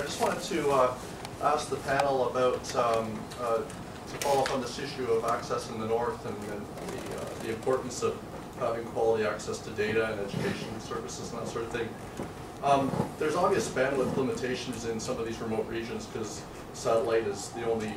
just wanted to ask the panel about, to follow up on this issue of access in the north and the importance of having quality access to data and education services and that sort of thing. There's obvious bandwidth limitations in some of these remote regions because satellite is the only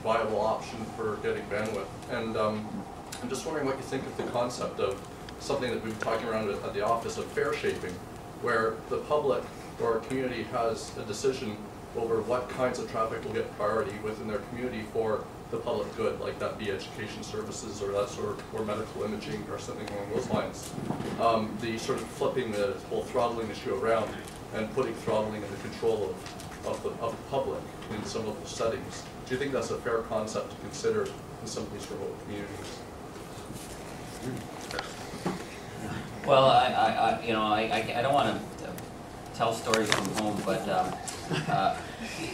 viable option for getting bandwidth. And I'm just wondering what you think of the concept of something that we've been talking around at the office of fare shaping, where the public or community has a decision over what kinds of traffic will get priority within their community for the public good, like that be education services or that sort of, or medical imaging or something along those lines. The sort of flipping the whole throttling issue around and putting throttling in the control of the public in some of those settings. Do you think that's a fair concept to consider in some of these remote communities? Well, I don't want to tell stories from home, but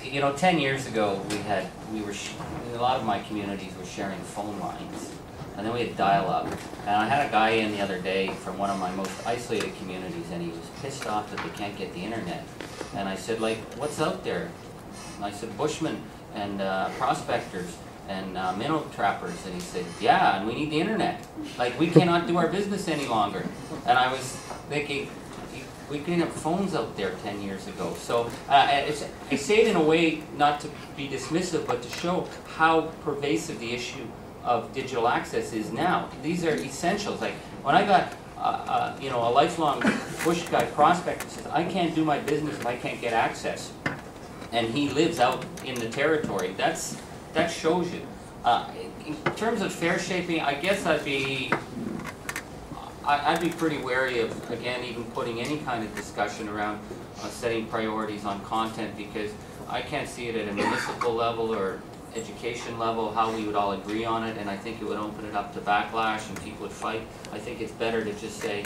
you know, 10 years ago a lot of my communities were sharing phone lines, and then we had dial-up. And I had a guy in the other day from one of my most isolated communities, and he was pissed off that they can't get the internet. And I said, like, what's out there? And I said, bushmen and prospectors and minnow trappers. And he said, yeah, and we need the internet. Like, we cannot do our business any longer. And I was thinking, we didn't have phones out there 10 years ago. So I say it in a way not to be dismissive, but to show how pervasive the issue of digital access is now. These are essentials. Like, when I got you know, a lifelong bush guy prospector says, I can't do my business if I can't get access. And he lives out in the territory. That shows you. In terms of fare shaping, I guess I'd be pretty wary of, again, even putting any kind of discussion around setting priorities on content, because I can't see it at a municipal level or education level how we would all agree on it, and I think it would open it up to backlash and people would fight. I think it's better to just say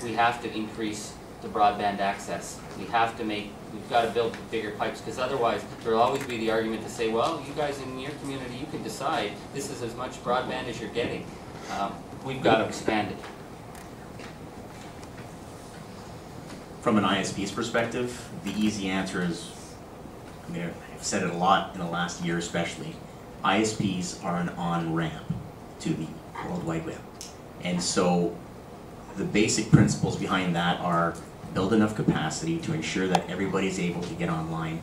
we have to increase the broadband access. We've got to build bigger pipes, because otherwise there will always be the argument to say, well, you guys in your community, you can decide this is as much broadband as you're getting. We've got to expand it. From an ISP's perspective, the easy answer is, I mean, I've said it a lot in the last year especially, ISPs are an on-ramp to the World Wide Web. And so the basic principles behind that are build enough capacity to ensure that everybody's able to get online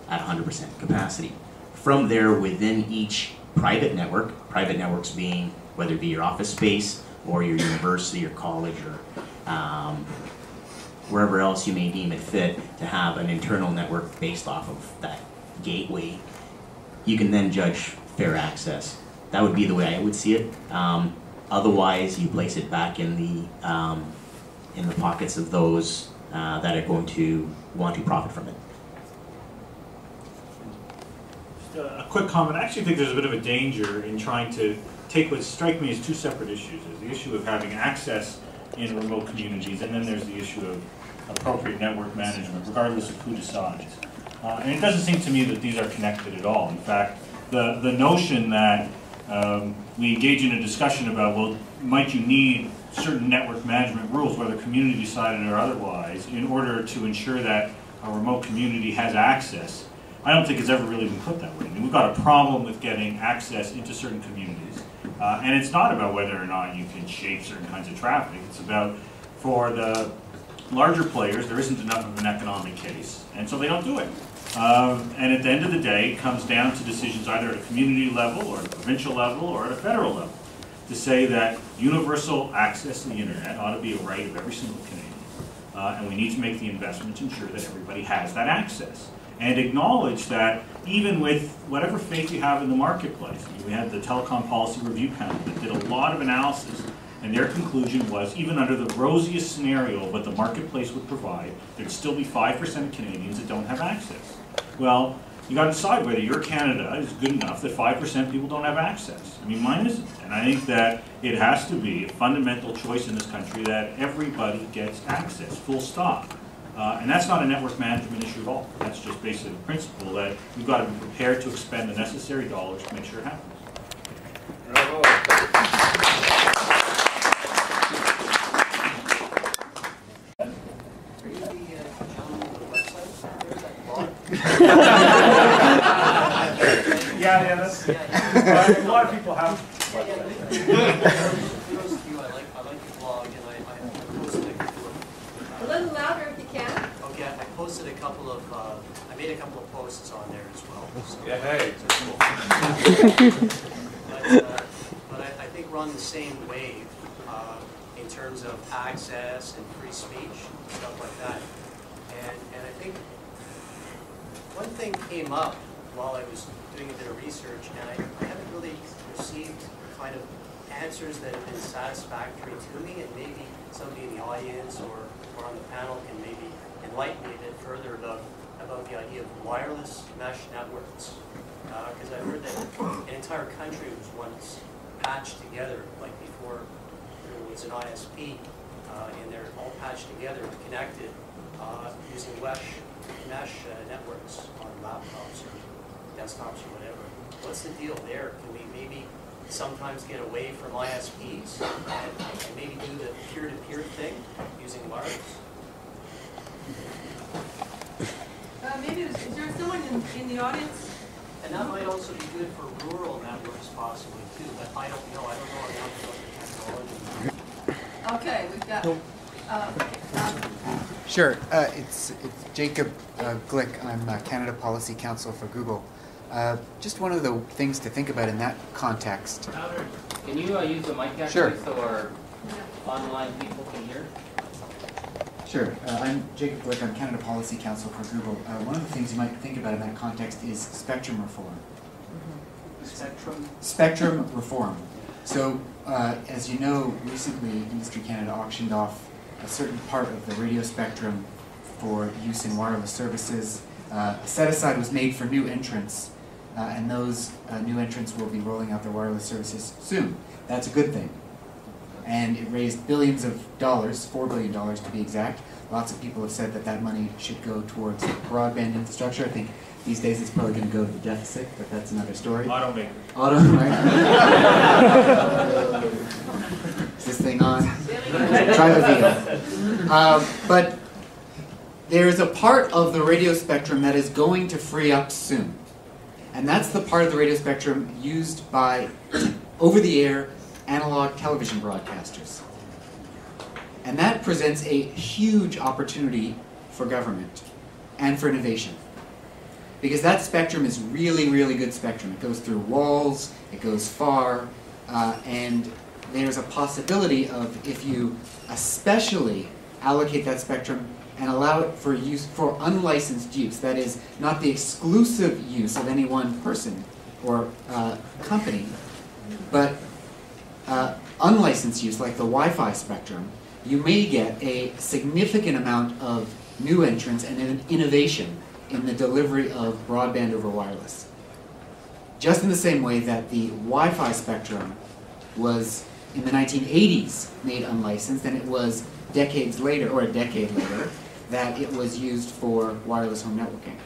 at 100% capacity. From there, within each private networks being whether it be your office space or your university or college or wherever else you may deem it fit, to have an internal network based off of that gateway, you can then judge fair access. That would be the way I would see it. Otherwise, you place it back in the pockets of those that are going to want to profit from it. Just a quick comment. I actually think there's a bit of a danger in trying to take what strike me as two separate issues. There's the issue of having access in remote communities, and then there's the issue of appropriate network management, regardless of who decides. And it doesn't seem to me that these are connected at all. In fact, the notion that we engage in a discussion about, well, might you need certain network management rules, whether community decided or otherwise, in order to ensure that a remote community has access, I don't think it's ever really been put that way. I mean, we've got a problem with getting access into certain communities. And it's not about whether or not you can shape certain kinds of traffic. It's about, for the larger players, there isn't enough of an economic case, and so they don't do it. And at the end of the day, it comes down to decisions either at a community level or at a provincial level or at a federal level to say that universal access to the internet ought to be a right of every single Canadian. And we need to make the investment to ensure that everybody has that access. And acknowledge that even with whatever faith you have in the marketplace, we had the Telecom Policy Review Panel that did a lot of analysis, and their conclusion was, even under the rosiest scenario what the marketplace would provide, there'd still be 5% of Canadians that don't have access. Well, you got to decide whether your Canada is good enough that 5% people don't have access. I mean, mine isn't. And I think that it has to be a fundamental choice in this country that everybody gets access, full stop. And that's not a network management issue at all. That's just basically the principle that we've got to be prepared to expend the necessary dollars to make sure it happens. Bravo. Are you the gentleman with the website? Yeah, that's, a lot of people have. Kudos to you. I like your blog, and I posted a couple of. A little louder if you can. Okay, I posted a couple of. I made a couple of posts on there as well. So. Yeah, hey. But I think we're on the same wave in terms of access and free speech and stuff like that. And I think one thing came up while I was doing a bit of research, and I haven't really received kind of answers that have been satisfactory to me, and maybe somebody in the audience or on the panel can maybe enlighten me a bit further about the idea of wireless mesh networks. Because I heard that an entire country was once patched together, like before there was an ISP, and they're all patched together and connected using mesh networks on laptops or desktops or whatever. What's the deal there? Can we maybe sometimes get away from ISPs and maybe do the peer-to-peer thing using wireless? Maybe is there someone in the audience? And that might also be good for rural networks possibly too, but I don't know. I don't know enough about the technology. Okay, we've got. Sure. It's Jacob Glick. I'm Canada Policy Counsel for Google. Just one of the things to think about in that context. Can you use the mic actually Sure. so our online people can hear? Sure. I'm Jacob Glick. I'm Canada Policy Counsel for Google. One of the things you might think about in that context is spectrum reform. Spectrum reform. So, as you know, recently Industry Canada auctioned off a certain part of the radio spectrum for use in wireless services. A set-aside was made for new entrants, and those new entrants will be rolling out their wireless services soon. That's a good thing. And it raised billions of dollars, $4 billion to be exact. Lots of people have said that that money should go towards broadband infrastructure. I think these days it's probably going to go to the deficit, but that's another story. Automaker. Auto, right? Is this thing on? Try the video. But there's a part of the radio spectrum that is going to free up soon. And that's the part of the radio spectrum used by over-the-air analog television broadcasters. And that presents a huge opportunity for government and for innovation. Because that spectrum is really, really good spectrum. It goes through walls, it goes far, and there's a possibility of, if you especially allocate that spectrum and allow it for use, for unlicensed use, that is, not the exclusive use of any one person or company, but unlicensed use, like the Wi-Fi spectrum, you may get a significant amount of new entrants and innovation in the delivery of broadband over wireless. Just in the same way that the Wi-Fi spectrum was, in the 1980s, made unlicensed, and it was decades later, or a decade later, that it was used for wireless home networking.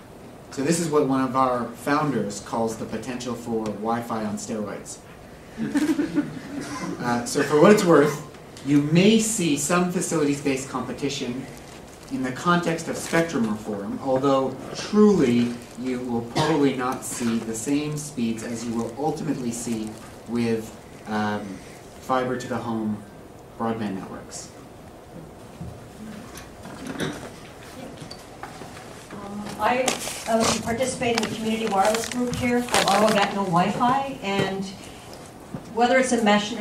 So this is what one of our founders calls the potential for Wi-Fi on steroids. So for what it's worth, you may see some facilities-based competition in the context of spectrum reform, although truly you will probably not see the same speeds as you will ultimately see with fiber-to-the-home broadband networks. I participate in the community wireless group here called Ottawa Got No Wi-Fi, and whether it's a mesh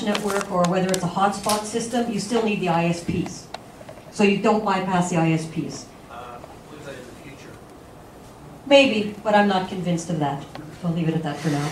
network or whether it's a hotspot system, you still need the ISPs. So you don't bypass the ISPs. What is that in the future? Maybe, but I'm not convinced of that. I'll leave it at that for now.